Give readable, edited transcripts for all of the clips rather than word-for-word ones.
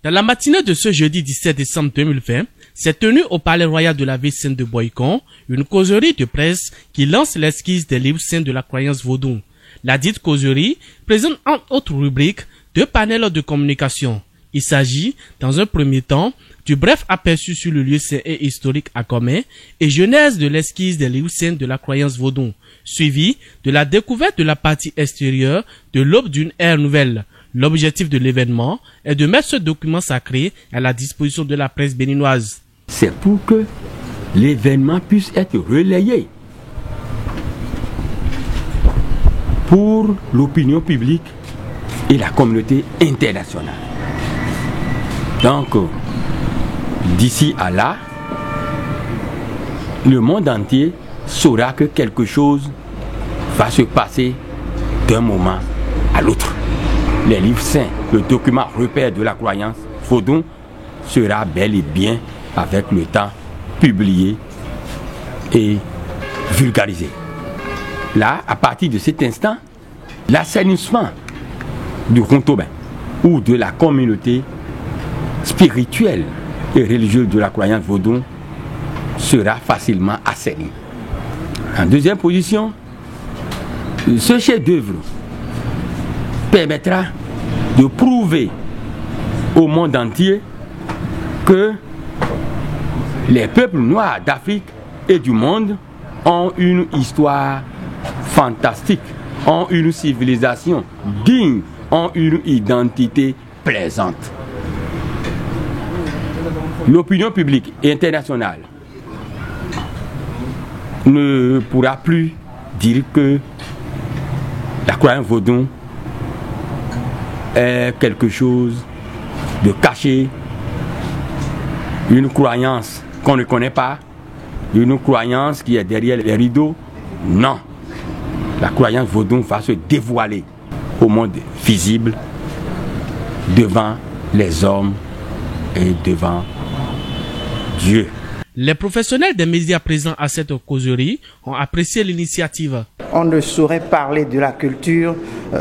Dans la matinée de ce jeudi 17 décembre 2020, s'est tenue au Palais Royal de la ville sainte de Boycon une causerie de presse qui lance l'esquisse des livres saints de la croyance vaudou. La dite causerie présente entre autres rubriques 2 panels de communication. Il s'agit, dans un premier temps, du bref aperçu sur le lieu saint et historique à Comé et genèse de l'esquisse des livres saints de la croyance vaudou, suivi de la découverte de la partie extérieure de l'aube d'une ère nouvelle. L'objectif de l'événement est de mettre ce document sacré à la disposition de la presse béninoise. C'est pour que l'événement puisse être relayé pour l'opinion publique et la communauté internationale. Donc, d'ici à là, le monde entier saura que quelque chose va se passer d'un moment à l'autre. Les livres saints, le document repère de la croyance vaudou, sera bel et bien, avec le temps, publié et vulgarisé. Là, à partir de cet instant, l'assainissement du Rontoben ou de la communauté spirituelle et religieuse de la croyance vaudou sera facilement assaini. En deuxième position, ce chef-d'œuvre permettra de prouver au monde entier que les peuples noirs d'Afrique et du monde ont une histoire fantastique, ont une civilisation digne, ont une identité plaisante. L'opinion publique et internationale ne pourra plus dire que la croyance vaudou est quelque chose de caché, une croyance qu'on ne connaît pas, une croyance qui est derrière les rideaux. Non, la croyance vaudou va se dévoiler au monde visible devant les hommes et devant Dieu. Les professionnels des médias présents à cette causerie ont apprécié l'initiative. On ne saurait parler de la culture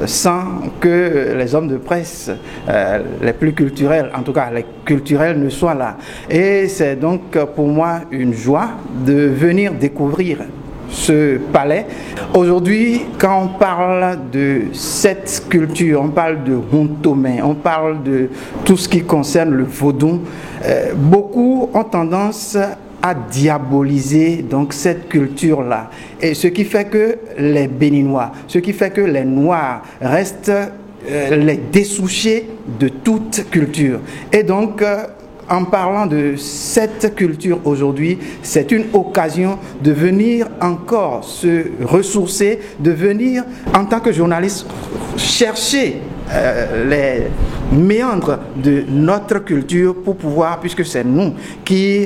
sans que les hommes de presse, les plus culturels, en tout cas les culturels, ne soient là. Et c'est donc pour moi une joie de venir découvrir ce palais. Aujourd'hui, quand on parle de cette culture, on parle de Rontoben, on parle de tout ce qui concerne le vaudou, beaucoup ont tendance à diaboliser donc cette culture-là. Et ce qui fait que les Béninois, ce qui fait que les Noirs restent les dessouchés de toute culture. Et donc, en parlant de cette culture aujourd'hui, c'est une occasion de venir encore se ressourcer, de venir en tant que journaliste chercher les méandres de notre culture pour pouvoir, puisque c'est nous qui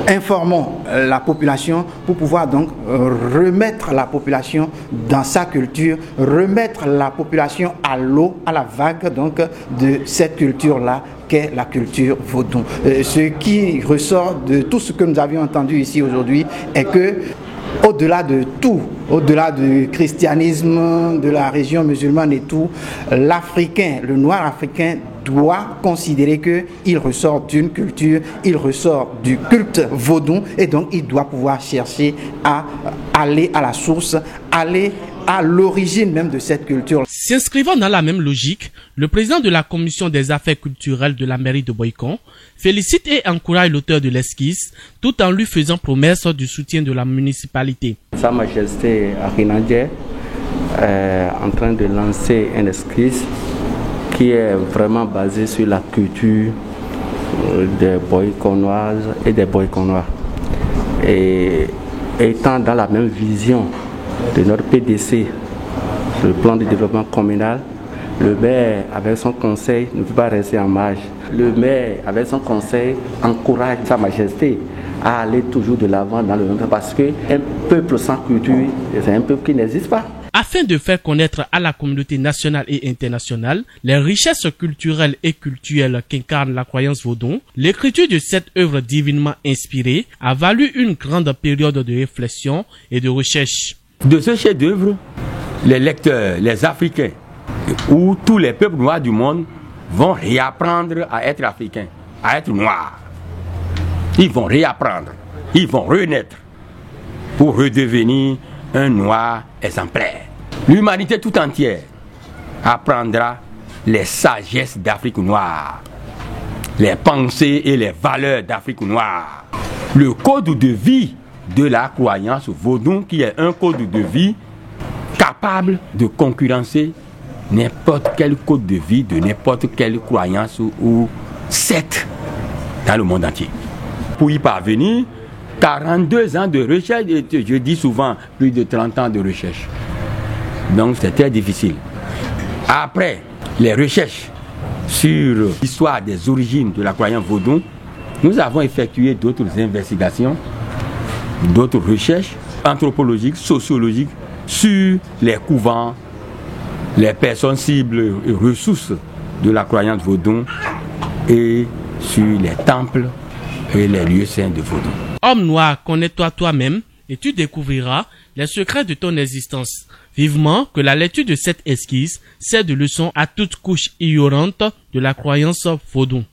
informons la population, pour pouvoir donc remettre la population dans sa culture, remettre la population à l'eau, à la vague donc de cette culture-là qu'est la culture vaudou. Ce qui ressort de tout ce que nous avions entendu ici aujourd'hui est que au-delà de tout, au-delà du christianisme, de la région musulmane et tout, l'Africain, le noir africain doit considérer qu'il ressort d'une culture, il ressort du culte vaudou et donc il doit pouvoir chercher à aller à la source, aller à l'origine même de cette culture. S'inscrivant dans la même logique, le président de la commission des affaires culturelles de la mairie de Boycon félicite et encourage l'auteur de l'esquisse tout en lui faisant promesse du soutien de la municipalité. Sa Majesté Arinadje est en train de lancer un esquisse qui est vraiment basé sur la culture des Boyconoises et des Boyconois. Et étant dans la même vision de notre PDC, le plan de développement communal, le maire, avec son conseil, ne peut pas rester en marge. Le maire, avec son conseil, encourage Sa Majesté à aller toujours de l'avant dans le même parce qu'un peuple sans culture, c'est un peuple qui n'existe pas. Afin de faire connaître à la communauté nationale et internationale les richesses culturelles et cultuelles qu'incarne la croyance vaudou, l'écriture de cette œuvre divinement inspirée a valu une grande période de réflexion et de recherche. De ce chef-d'œuvre, les lecteurs, les Africains ou tous les peuples noirs du monde vont réapprendre à être africains, à être noirs. Ils vont réapprendre, ils vont renaître pour redevenir un noir exemplaire. L'humanité tout entière apprendra les sagesses d'Afrique noire, les pensées et les valeurs d'Afrique noire. Le code de vie de la croyance vaudou, qui est un code de vie capable de concurrencer n'importe quel code de vie de n'importe quelle croyance ou secte dans le monde entier. Pour y parvenir, 42 ans de recherche, et je dis souvent plus de 30 ans de recherche. Donc c'est très difficile. Après les recherches sur l'histoire des origines de la croyance vaudou, nous avons effectué d'autres investigations, d'autres recherches anthropologiques, sociologiques sur les couvents, les personnes cibles et ressources de la croyance vaudou et sur les temples et les lieux saints de vaudou. Homme noir, connais-toi toi-même et tu découvriras les secrets de ton existence. Vivement que la lecture de cette esquisse sert de leçon à toute couche ignorante de la croyance vaudou.